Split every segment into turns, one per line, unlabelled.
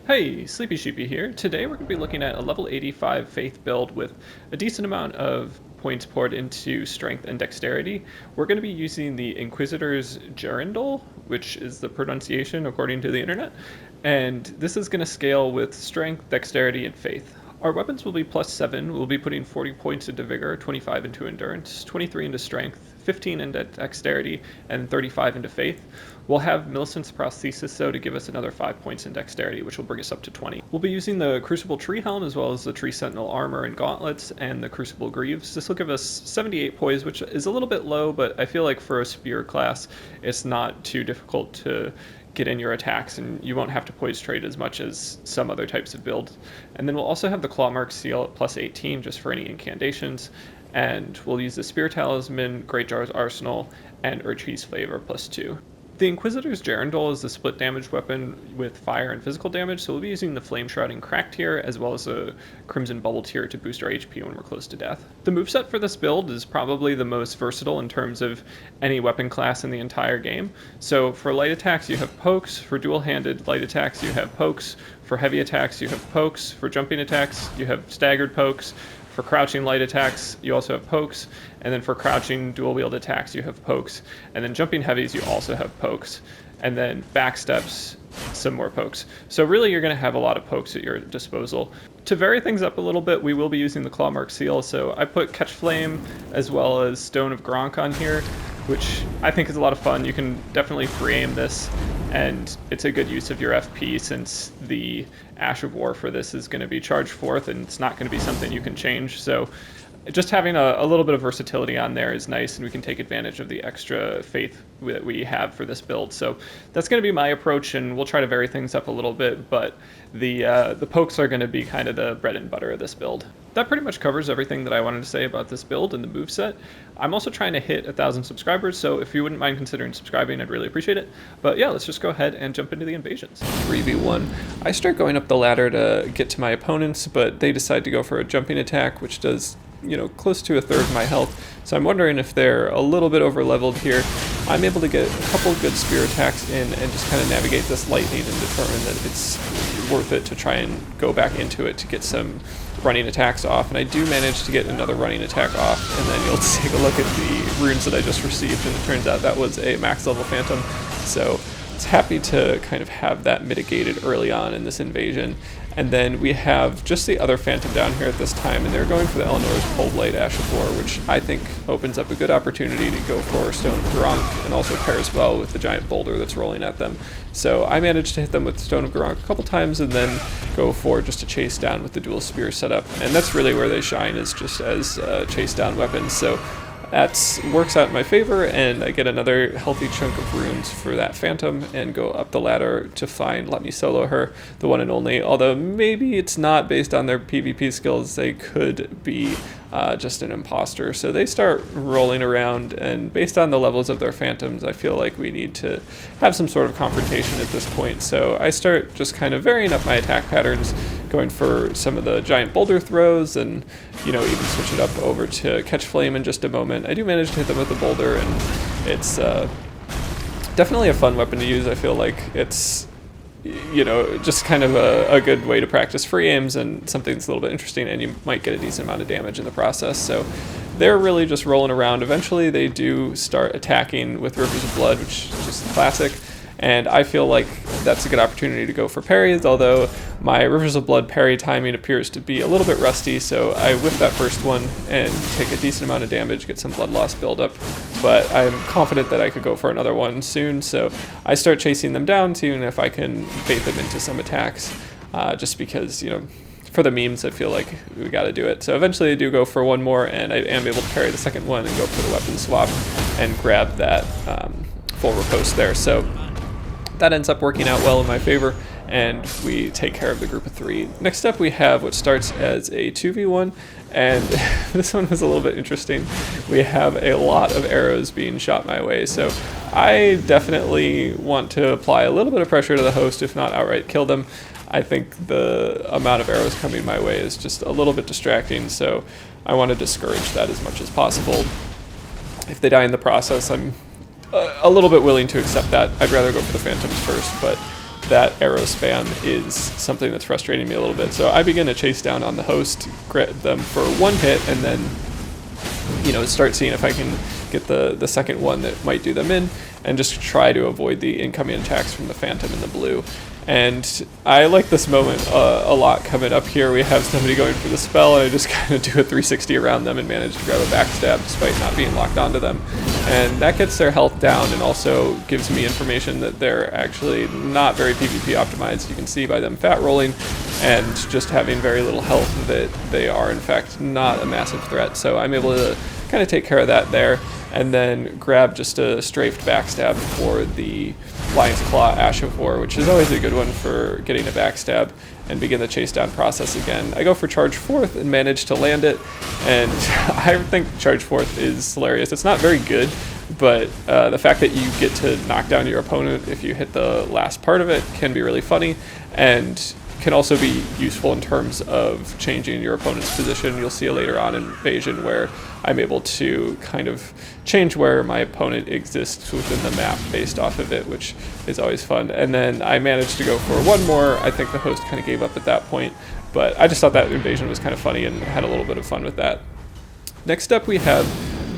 Hey, Sleepy Sheepy here. Today we're going to be looking at a level 85 Faith build with a decent amount of points poured into Strength and Dexterity. We're going to be using the Inquisitor's Girandole, which is the pronunciation according to the internet, and this is going to scale with Strength, Dexterity, and Faith. Our weapons will be +7. We'll be putting 40 points into Vigor, 25 into Endurance, 23 into Strength, 15 into Dexterity, and 35 into Faith. We'll have Millicent's Prosthesis, though, to give us another 5 points in Dexterity, which will bring us up to 20. We'll be using the Crucible Tree Helm, as well as the Tree Sentinel Armor and Gauntlets, and the Crucible Greaves. This will give us 78 poise, which is a little bit low, but I feel like for a Spear class, it's not too difficult to get in your attacks, and you won't have to poise trade as much as some other types of builds. And then we'll also have the Clawmark Seal at +18 just for any incantations, and we'll use the Spear Talisman, Greatjar's Arsenal, and Urchi's Flavor +2. The Inquisitor's Girandole is the split damage weapon with fire and physical damage, so we'll be using the Flame Shrouding Crack tier as well as a Crimson Bubble tier to boost our HP when we're close to death. The moveset for this build is probably the most versatile in terms of any weapon class in the entire game. So for light attacks you have pokes, for dual-handed light attacks you have pokes, for heavy attacks you have pokes, for jumping attacks you have staggered pokes, for crouching light attacks, you also have pokes, and then for crouching dual-wield attacks, you have pokes, and then jumping heavies, you also have pokes, and then backsteps, some more pokes. So really, you're going to have a lot of pokes at your disposal. To vary things up a little bit, we will be using the Clawmark Seal, so I put Catch Flame as well as Stone of Gronk on here, which I think is a lot of fun. You can definitely free aim this, and it's a good use of your FP since the Ash of War for this is going to be charged forth, and it's not going to be something you can change. So just having a little bit of versatility on there is nice, and we can take advantage of the extra faith that we have for this build. So that's going to be my approach, and we'll try to vary things up a little bit, but the pokes are going to be kind of the bread and butter of this build. That pretty much covers everything that I wanted to say about this build and the moveset. I'm also trying to hit 1,000 subscribers, so if you wouldn't mind considering subscribing, I'd really appreciate it. But yeah, let's just go ahead and jump into the invasions. 3v1. I start going up the ladder to get to my opponents, but they decide to go for a jumping attack, which does, close to a third of my health. So I'm wondering if they're a little bit over leveled here. I'm able to get a couple good spear attacks in and just kind of navigate this lightning and determine that it's worth it to try and go back into it to get some running attacks off. And I do manage to get another running attack off, and then you'll take a look at the runes that I just received, and it turns out that was a max level phantom. So it's happy to kind of have that mitigated early on in this invasion. And then we have just the other phantom down here at this time, and they're going for the Eleanor's Coldblight Ash of War, which I think opens up a good opportunity to go for Stone of Gronk, and also pairs well with the giant boulder that's rolling at them. So I managed to hit them with Stone of Gronk a couple times, and then go for just a chase down with the dual spear setup. And that's really where they shine, is just as chase down weapons. So that works out in my favor, and I get another healthy chunk of runes for that phantom and go up the ladder to find Let Me Solo Her, the one and only. Although maybe it's not based on their PvP skills, they could be just an imposter. So they start rolling around, and based on the levels of their phantoms, I feel like we need to have some sort of confrontation at this point. So I start just kind of varying up my attack patterns, going for some of the giant boulder throws, and even switch it up over to Catch Flame in just a moment. I do manage to hit them with the boulder, and it's definitely a fun weapon to use. I feel like it's just kind of a good way to practice free aims, and something that's a little bit interesting, and you might get a decent amount of damage in the process. So they're really just rolling around. Eventually they do start attacking with Rivers of Blood, which is just classic. And I feel like that's a good opportunity to go for parries, although my Rivers of Blood parry timing appears to be a little bit rusty, so I whip that first one and take a decent amount of damage, get some blood loss buildup, but I'm confident that I could go for another one soon, so I start chasing them down, seeing if I can bait them into some attacks, just because, for the memes, I feel like we got to do it. So eventually I do go for one more, and I am able to parry the second one and go for the weapon swap and grab that full riposte there. So that ends up working out well in my favor, and we take care of the group of 3. Next up we have what starts as a 2v1, and this one was a little bit interesting. We have a lot of arrows being shot my way, so I definitely want to apply a little bit of pressure to the host, if not outright kill them. I think the amount of arrows coming my way is just a little bit distracting, so I want to discourage that as much as possible. If they die in the process, I'm a little bit willing to accept that. I'd rather go for the phantoms first, but that arrow spam is something that's frustrating me a little bit. So I begin to chase down on the host, crit them for one hit, and then, you know, start seeing if I can get the second one that might do them in, and just try to avoid the incoming attacks from the Phantom and the blue. And I like this moment a lot coming up here. We have somebody going for the spell, and I just kind of do a 360 around them and manage to grab a backstab despite not being locked onto them. And that gets their health down and also gives me information that they're actually not very PvP optimized. You can see by them fat rolling and just having very little health that they are in fact not a massive threat. So I'm able to kind of take care of that there, and then grab just a strafed backstab for the Lion's Claw Ash of War, which is always a good one for getting a backstab, and begin the chase down process again. I go for Charge Forth and manage to land it, and I think Charge Forth is hilarious. It's not very good, but the fact that you get to knock down your opponent if you hit the last part of it can be really funny, and can also be useful in terms of changing your opponent's position. You'll see it later on in Invasion where I'm able to kind of change where my opponent exists within the map based off of it, which is always fun. And then I managed to go for one more. I think the host kind of gave up at that point, but I just thought that Invasion was kind of funny and had a little bit of fun with that. Next up we have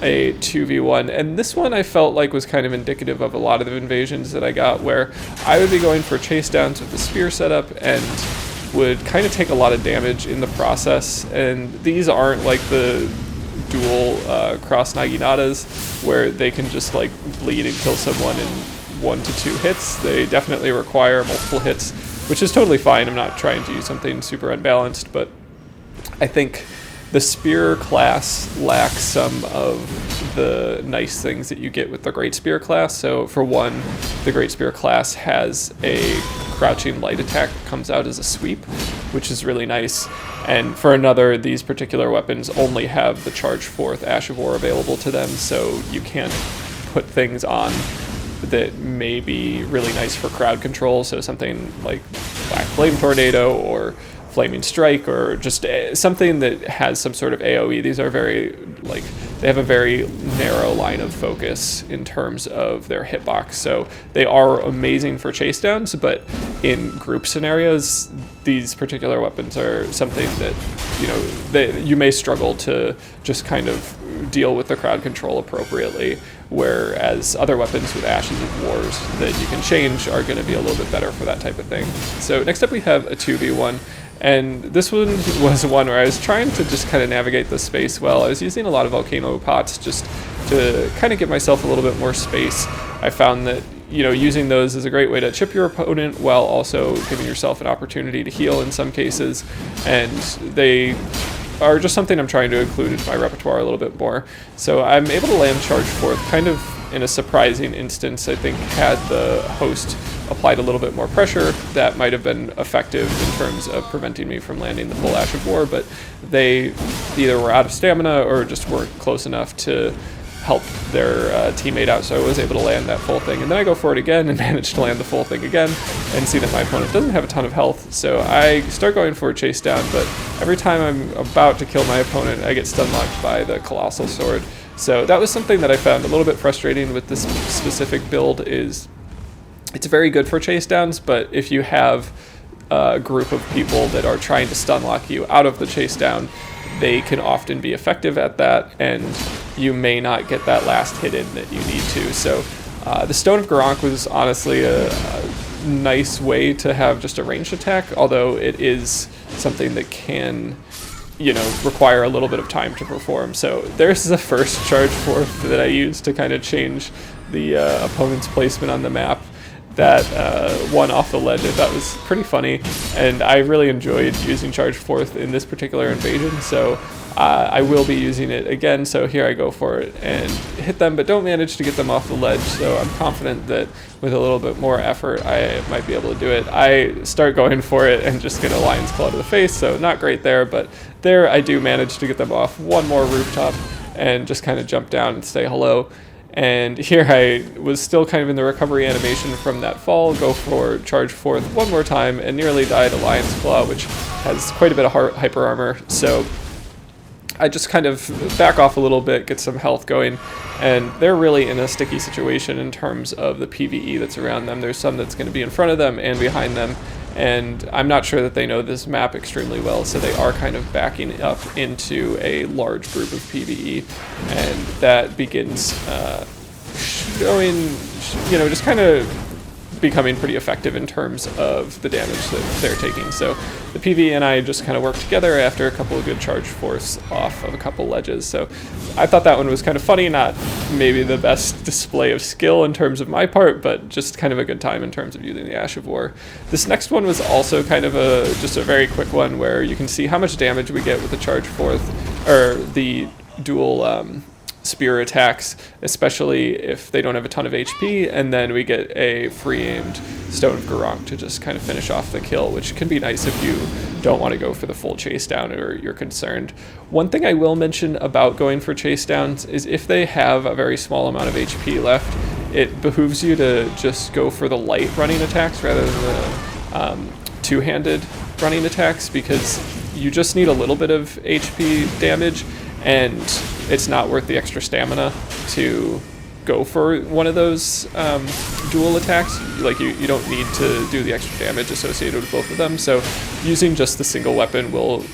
a 2v1, and this one I felt like was kind of indicative of a lot of the invasions that I got, where I would be going for chase downs with the spear setup and would kind of take a lot of damage in the process. And these aren't like the dual cross Naginatas where they can just like bleed and kill someone in 1 to 2 hits. They definitely require multiple hits, which is totally fine. I'm not trying to use something super unbalanced, but I think the spear class lacks some of the nice things that you get with the great spear class. So for one, the great spear class has a crouching light attack that comes out as a sweep, which is really nice. And for another, these particular weapons only have the Charge Forth Ash of War available to them, so you can't put things on that may be really nice for crowd control. So something like Black Flame Tornado or Flaming Strike, or just something that has some sort of AoE. These are very, like, they have a very narrow line of focus in terms of their hitbox. So they are amazing for chase downs, but in group scenarios, these particular weapons are something that, you know, you may struggle to just kind of deal with the crowd control appropriately, whereas other weapons with Ashes of Wars that you can change are going to be a little bit better for that type of thing. So next up we have a 2v1. And this one was one where I was trying to just kind of navigate the space well. I was using a lot of volcano pots just to kind of give myself a little bit more space. I found that, you know, using those is a great way to chip your opponent while also giving yourself an opportunity to heal in some cases. And they are just something I'm trying to include in my repertoire a little bit more. So I'm able to land Charge Forth kind of in a surprising instance. I think had the host applied a little bit more pressure, that might have been effective in terms of preventing me from landing the full Ash of War, but they either were out of stamina or just weren't close enough to help their teammate out, so I was able to land that full thing. And then I go for it again and manage to land the full thing again and see that my opponent doesn't have a ton of health, so I start going for a chase down, but every time I'm about to kill my opponent, I get stun locked by the Colossal Sword. So that was something that I found a little bit frustrating with this specific build. Is it's very good for chase downs, but if you have a group of people that are trying to stun lock you out of the chase down, they can often be effective at that, and you may not get that last hit in that you need to. So the Stone of Garank was honestly a nice way to have just a ranged attack, although it is something that can, you know, require a little bit of time to perform. So there's the first Charge Forth that I used to kind of change the opponent's placement on the map. That one off the ledge I thought was pretty funny, and I really enjoyed using Charge Forth in this particular invasion, so I will be using it again. So here I go for it and hit them, but don't manage to get them off the ledge, so I'm confident that with a little bit more effort I might be able to do it. I start going for it and just get a Lion's Claw to the face, so not great there, but there I do manage to get them off one more rooftop and just kind of jump down and say hello. And here I was still kind of in the recovery animation from that fall, go for Charge Forth one more time, and nearly died a Lion's Claw, which has quite a bit of hyper armor. So I just kind of back off a little bit, get some health going, and they're really in a sticky situation in terms of the PvE that's around them. There's some that's going to be in front of them and behind them, and I'm not sure that they know this map extremely well, so they are kind of backing up into a large group of PvE, and that begins showing, you know, just kind of becoming pretty effective in terms of the damage that they're taking. So the PvE and I just kind of worked together after a couple of good charge force off of a couple ledges. So I thought that one was kind of funny, not maybe the best display of skill in terms of my part, but just kind of a good time in terms of using the Ash of War. This next one was also kind of just a very quick one where you can see how much damage we get with the charge force, or the dual spear attacks, especially if they don't have a ton of HP, and then we get a free aimed Stone of Girandole to just kind of finish off the kill, which can be nice if you don't want to go for the full chase down or you're concerned. One thing I will mention about going for chase downs is if they have a very small amount of HP left, it behooves you to just go for the light running attacks rather than the two-handed running attacks, because you just need a little bit of HP damage, and it's not worth the extra stamina to go for one of those dual attacks. Like you don't need to do the extra damage associated with both of them, so using just the single weapon will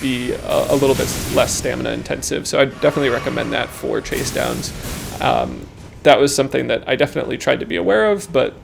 be a little bit less stamina intensive, so I definitely recommend that for chase downs. That was something that I definitely tried to be aware of, but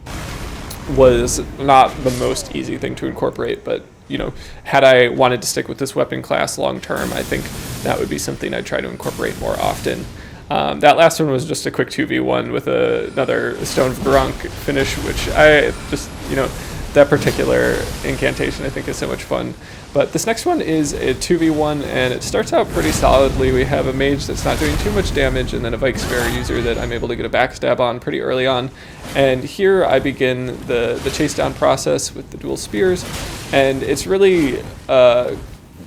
was not the most easy thing to incorporate. But you know, had I wanted to stick with this weapon class long term, I think that would be something I'd try to incorporate more often. That last one was just a quick 2v1 with another Stone of Girandole finish, which I just, you know, that particular incantation I think is so much fun. But this next one is a 2v1, and it starts out pretty solidly. We have a mage that's not doing too much damage, and then a Vikespear user that I'm able to get a backstab on pretty early on. And here I begin the chase down process with the dual spears, and it's really a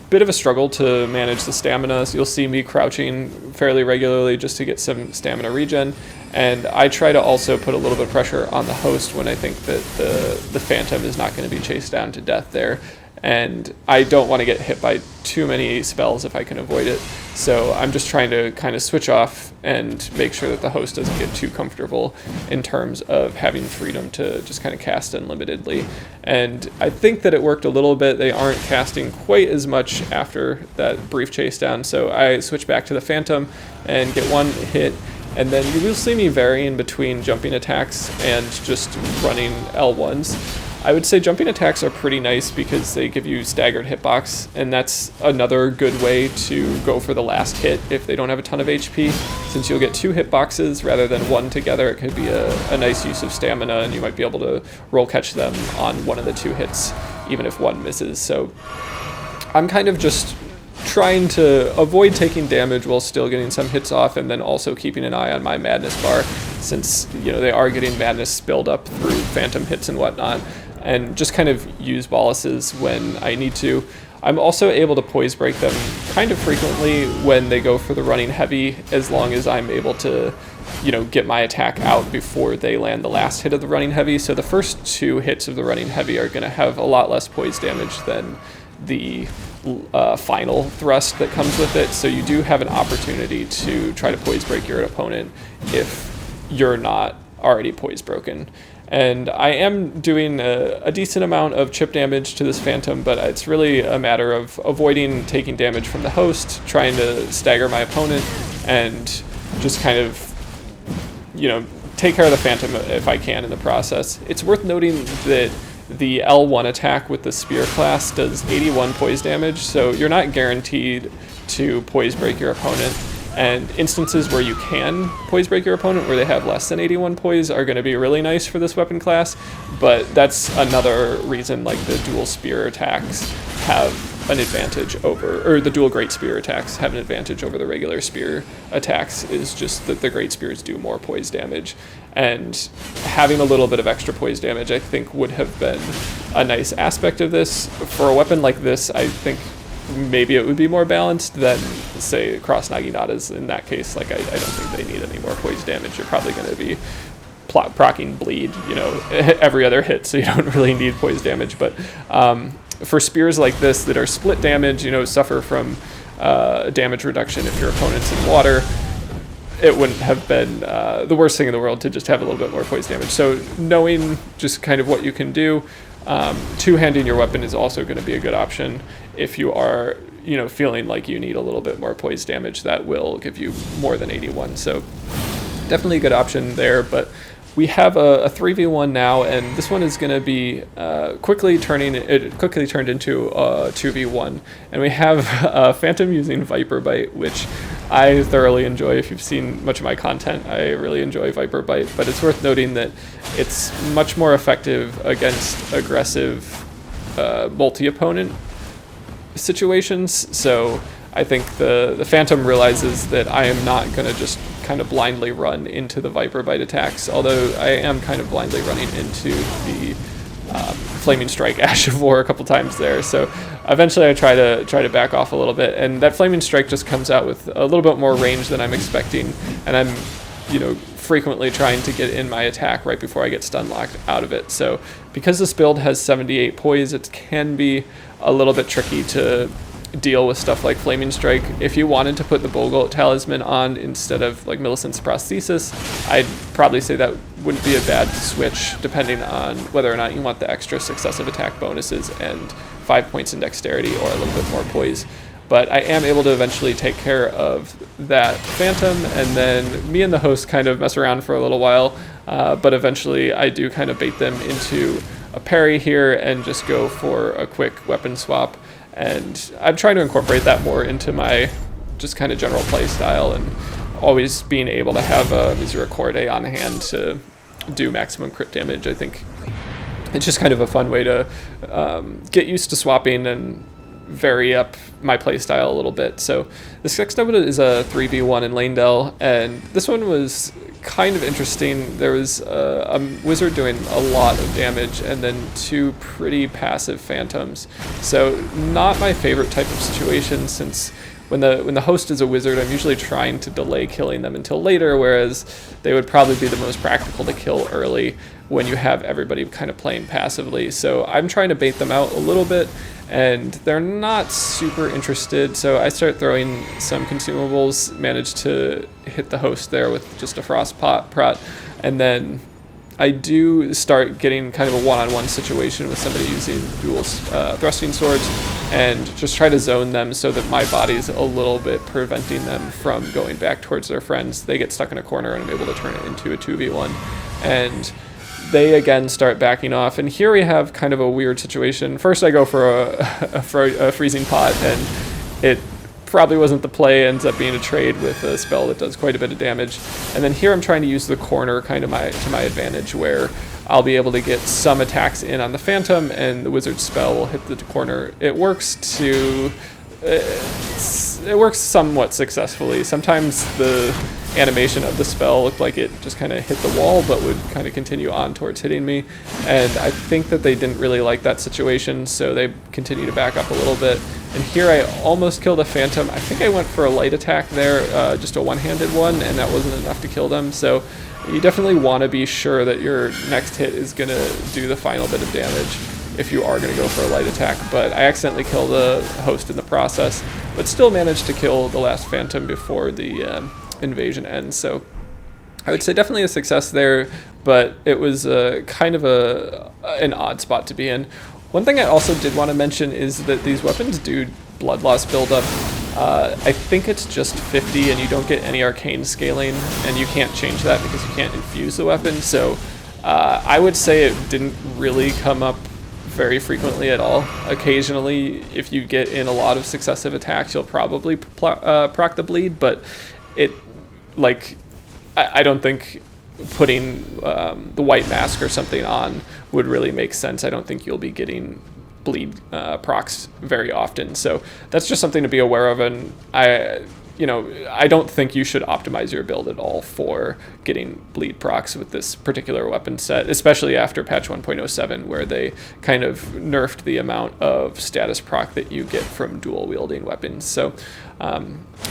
bit of a struggle to manage the stamina. So you'll see me crouching fairly regularly just to get some stamina regen, and I try to also put a little bit of pressure on the host when I think that the Phantom is not going to be chased down to death there. And I don't want to get hit by too many spells if I can avoid it. So I'm just trying to kind of switch off and make sure that the host doesn't get too comfortable in terms of having freedom to just kind of cast unlimitedly. And I think that it worked a little bit. They aren't casting quite as much after that brief chase down. So I switch back to the Phantom and get one hit. And then you will see me varying between jumping attacks and just running L1s. I would say jumping attacks are pretty nice because they give you staggered hitbox, and that's another good way to go for the last hit if they don't have a ton of HP. Since you'll get two hitboxes rather than one together, it could be a nice use of stamina, and you might be able to roll catch them on one of the two hits, even if one misses. So I'm kind of just trying to avoid taking damage while still getting some hits off, and then also keeping an eye on my madness bar, since you know they are getting madness build up through phantom hits and whatnot, and just kind of use boluses when I need to. I'm also able to poise break them kind of frequently when they go for the running heavy, as long as I'm able to, you know, get my attack out before they land the last hit of the running heavy. So the first two hits of the running heavy are going to have a lot less poise damage than the final thrust that comes with it. So you do have an opportunity to try to poise break your opponent if you're not already poise broken. And I am doing a decent amount of chip damage to this Phantom, but it's really a matter of avoiding taking damage from the host, trying to stagger my opponent, and just kind of, you know, take care of the Phantom if I can in the process. It's worth noting that the L1 attack with the Spear class does 81 poise damage, so you're not guaranteed to poise break your opponent. And instances where you can poise break your opponent, where they have less than 81 poise, are going to be really nice for this weapon class. But that's another reason, like, the dual spear attacks have an advantage over, or the dual great spear attacks have an advantage over the regular spear attacks, is just that the great spears do more poise damage. And having a little bit of extra poise damage, I think, would have been a nice aspect of this. For a weapon like this, I think maybe it would be more balanced than, say, Cross Naginatas. In that case, like, I don't think they need any more poise damage. You're probably going to be proccing bleed, you know, every other hit, so you don't really need poise damage. But for spears like this that are split damage, you know, suffer from damage reduction if your opponent's in water, it wouldn't have been the worst thing in the world to just have a little bit more poise damage. So knowing just kind of what you can do, two-handing your weapon is also going to be a good option if you are, you know, feeling like you need a little bit more poise damage. That will give you more than 81. So definitely a good option there. But we have a 3v1 now, and this one is going to be quickly turned into a 2v1. And we have Phantom using Viper Bite, which I thoroughly enjoy. If you've seen much of my content, I really enjoy Viper Bite, but it's worth noting that it's much more effective against aggressive multi-opponent situations. So I think the Phantom realizes that I am not going to just kind of blindly run into the Viper Bite attacks, although I am kind of blindly running into the Flaming Strike Ash of War a couple times there. So eventually I try to back off a little bit, and that Flaming Strike just comes out with a little bit more range than I'm expecting, and I'm, you know, frequently trying to get in my attack right before I get stun locked out of it. So because this build has 78 poise, it can be a little bit tricky to deal with stuff like Flaming Strike. If you wanted to put the Bogolt Talisman on instead of like Millicent's Prosthesis, I'd probably say that wouldn't be a bad switch, depending on whether or not you want the extra successive attack bonuses and 5 points in dexterity or a little bit more poise. But I am able to eventually take care of that Phantom, and then me and the host kind of mess around for a little while, but eventually I do kind of bait them into a parry here and just go for a quick weapon swap. And I'm trying to incorporate that more into my just kind of general play style, and always being able to have a Misericordia on hand to do maximum crit damage. I think it's just kind of a fun way to get used to swapping and vary up my play style a little bit. So this next up is a 3v1 in Lanedale, and this one was kind of interesting. There was a wizard doing a lot of damage and then two pretty passive phantoms. So not my favorite type of situation, since when the host is a wizard, I'm usually trying to delay killing them until later, whereas they would probably be the most practical to kill early when you have everybody kind of playing passively. So I'm trying to bait them out a little bit, and they're not super interested, so I start throwing some consumables, manage to hit the host there with just a frost prot, and then I do start getting kind of a one-on-one situation with somebody using dual thrusting swords, and just try to zone them so that my body's a little bit preventing them from going back towards their friends. They get stuck in a corner, and I'm able to turn it into a 2v1, and they again start backing off. And here we have kind of a weird situation. First I go for a freezing pot, and it probably wasn't the play, ends up being a trade with a spell that does quite a bit of damage. And then here I'm trying to use the corner kind of to my advantage, where I'll be able to get some attacks in on the Phantom, and the wizard spell will hit the corner. It works somewhat successfully. Sometimes the animation of the spell looked like it just kind of hit the wall, but would kind of continue on towards hitting me. And I think that they didn't really like that situation, so they continue to back up a little bit. And here I almost killed a Phantom. I think I went for a light attack there, just a one-handed one, and that wasn't enough to kill them. So you definitely want to be sure that your next hit is going to do the final bit of damage if you are going to go for a light attack. But I accidentally killed a host in the process, but still managed to kill the last Phantom before the invasion ends. So I would say definitely a success there, but it was kind of an odd spot to be in. One thing I also did want to mention is that these weapons do blood loss buildup. I think it's just 50, and you don't get any arcane scaling, and you can't change that because you can't infuse the weapon. So I would say it didn't really come up very frequently at all. Occasionally, if you get in a lot of successive attacks, you'll probably proc the bleed, but I don't think putting the white mask or something on would really make sense. I don't think you'll be getting bleed procs very often, so that's just something to be aware of. And I don't think you should optimize your build at all for getting bleed procs with this particular weapon set, especially after patch 1.07, where they kind of nerfed the amount of status proc that you get from dual wielding weapons. So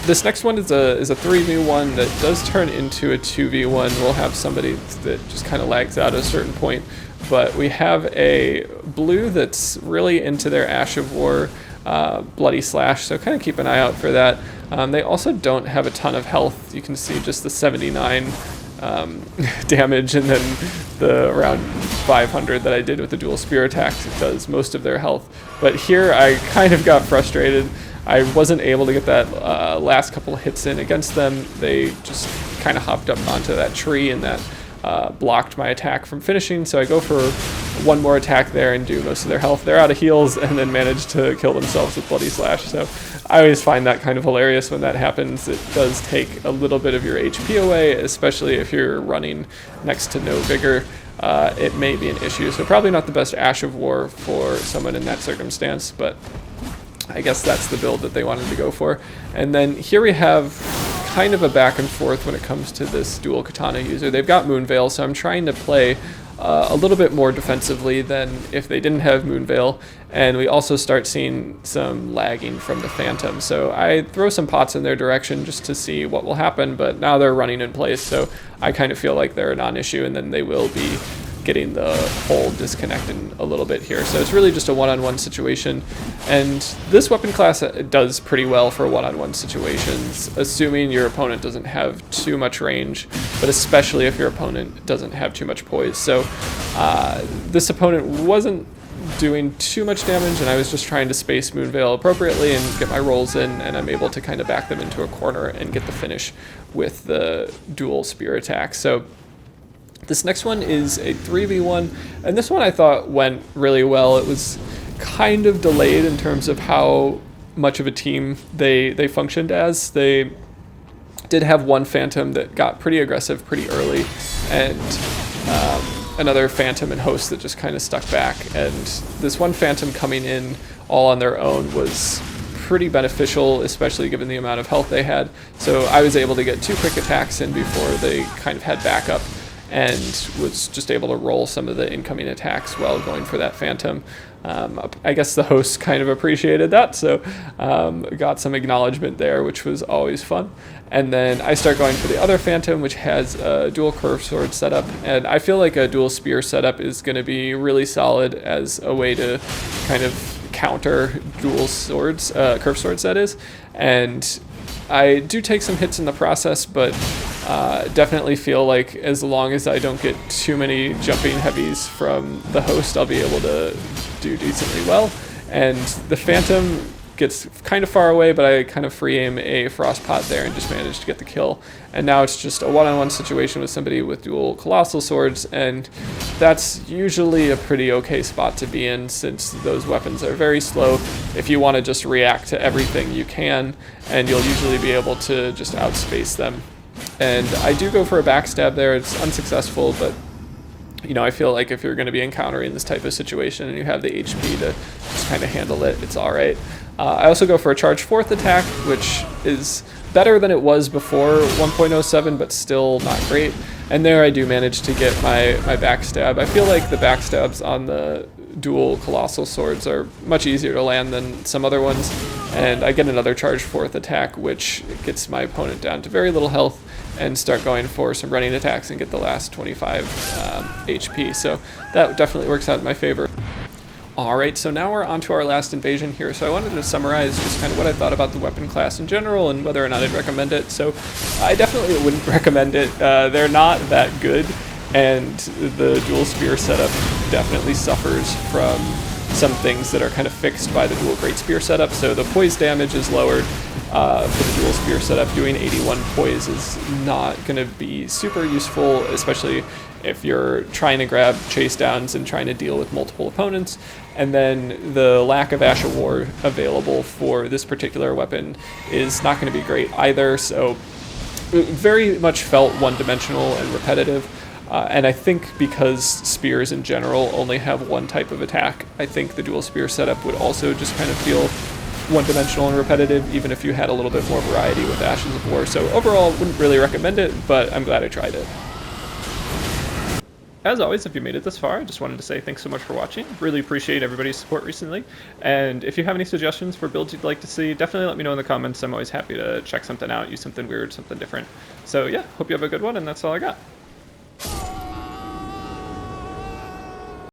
this next one is a 3v1 that does turn into a 2v1. We'll have somebody that just kind of lags out at a certain point, but we have a blue that's really into their Ash of War, Bloody Slash, so kind of keep an eye out for that. They also don't have a ton of health. You can see just the 79 damage, and then the around 500 that I did with the dual spear attacks does most of their health. But here I kind of got frustrated. I wasn't able to get that last couple hits in against them. They just kind of hopped up onto that tree, and that blocked my attack from finishing, so I go for one more attack there and do most of their health. They're out of heals and then manage to kill themselves with Bloody Slash, so I always find that kind of hilarious when that happens. It does take a little bit of your HP away, especially if you're running next to no vigor. It may be an issue, so probably not the best Ash of War for someone in that circumstance, but I guess that's the build that they wanted to go for. And then here we have kind of a back and forth when it comes to this dual katana user. They've got Moonveil, so I'm trying to play a little bit more defensively than if they didn't have Moonveil, and we also start seeing some lagging from the Phantom. So I throw some pots in their direction just to see what will happen, but now they're running in place, so I kind of feel like they're a non-issue, and then they will be getting the hole disconnected a little bit here. So it's really just a one-on-one situation, and this weapon class does pretty well for one-on-one situations, assuming your opponent doesn't have too much range, but especially if your opponent doesn't have too much poise. So this opponent wasn't doing too much damage, and I was just trying to space Moonveil appropriately and get my rolls in, and I'm able to kind of back them into a corner and get the finish with the dual spear attack. So this next one is a 3v1, and this one I thought went really well. It was kind of delayed in terms of how much of a team they functioned as. They did have one Phantom that got pretty aggressive pretty early, and another Phantom and Host that just kind of stuck back. And this one Phantom coming in all on their own was pretty beneficial, especially given the amount of health they had. So I was able to get 2 quick attacks in before they kind of had backup, and was just able to roll some of the incoming attacks while going for that Phantom. I guess the host kind of appreciated that, so got some acknowledgement there, which was always fun. And then I start going for the other Phantom, which has a dual curve sword setup, and I feel like a dual spear setup is going to be really solid as a way to kind of counter dual swords, curve swords that is. And I do take some hits in the process, but definitely feel like as long as I don't get too many jumping heavies from the host, I'll be able to do decently well. And the Phantom gets kind of far away, but I kind of free aim a frost pot there and just managed to get the kill. And now it's just a one-on-one situation with somebody with dual colossal swords, and that's usually a pretty okay spot to be in, since those weapons are very slow. If you want to just react to everything, you can, and you'll usually be able to just outspace them. And I do go for a backstab there. It's unsuccessful, but you know, I feel like if you're going to be encountering this type of situation and you have the HP to just kind of handle it, it's all right. I also go for a charge 4th attack, which is better than it was before 1.07, but still not great. And there I do manage to get my backstab. I feel like the backstabs on the dual colossal swords are much easier to land than some other ones. And I get another charge 4th attack, which gets my opponent down to very little health, and start going for some running attacks and get the last 25 HP. So that definitely works out in my favor. Alright, so now we're on to our last invasion here. So I wanted to summarize just kind of what I thought about the weapon class in general and whether or not I'd recommend it. So I definitely wouldn't recommend it. They're not that good, and the dual spear setup definitely suffers from some things that are kind of fixed by the dual great spear setup. So the poise damage is lowered for the dual spear setup. Doing 81 poise is not going to be super useful, especially if you're trying to grab chase downs and trying to deal with multiple opponents. And then the lack of Ash of War available for this particular weapon is not going to be great either. So it very much felt one-dimensional and repetitive. And I think because spears in general only have one type of attack, I think the dual spear setup would also just kind of feel one-dimensional and repetitive, even if you had a little bit more variety with Ashes of War. So overall, wouldn't really recommend it, but I'm glad I tried it. As always, if you made it this far, I just wanted to say thanks so much for watching. Really appreciate everybody's support recently. And if you have any suggestions for builds you'd like to see, definitely let me know in the comments. I'm always happy to check something out, use something weird, something different. So yeah, hope you have a good one, and that's all I got.